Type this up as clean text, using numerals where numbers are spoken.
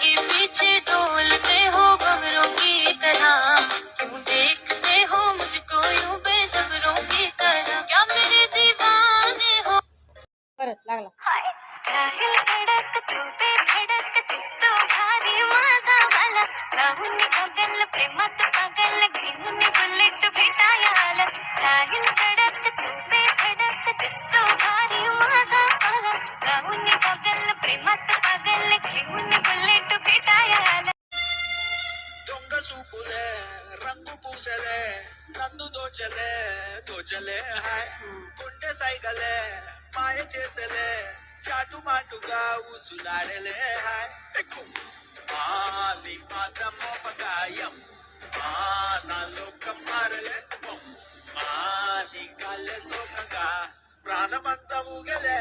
आगे पीछे डोलते हो भंवरों की तरह, क्यों देखते हो मुझको यूं बेसब्रों की तरह, क्या मेरे दीवाने हो. परत लागला. हाय स्टाईल कडक तू ते खडक दिसतो भारी माझा वाला, लावून बगल प्रेमात पागल घेऊन बुलेट भेटाया आला. स्टाईल कडक तू ते खडक दिसतो भारी माझा वाला, लावून बगल प्रेमात पागल घेऊन बुलेट भेटाया आला. దొంగ చూపులే రంగు పూసలే నన్ను దోచలే హాయ్ కొంటె సైగలే మాయ చేసలే చాటు మాటుగా ఊసులాడలే హాయ్ నీ మాత్రం మోపగాయం నా లోకం మారలే నీ కళ్ళ సోకగా ప్రాణమంతా ఊగలే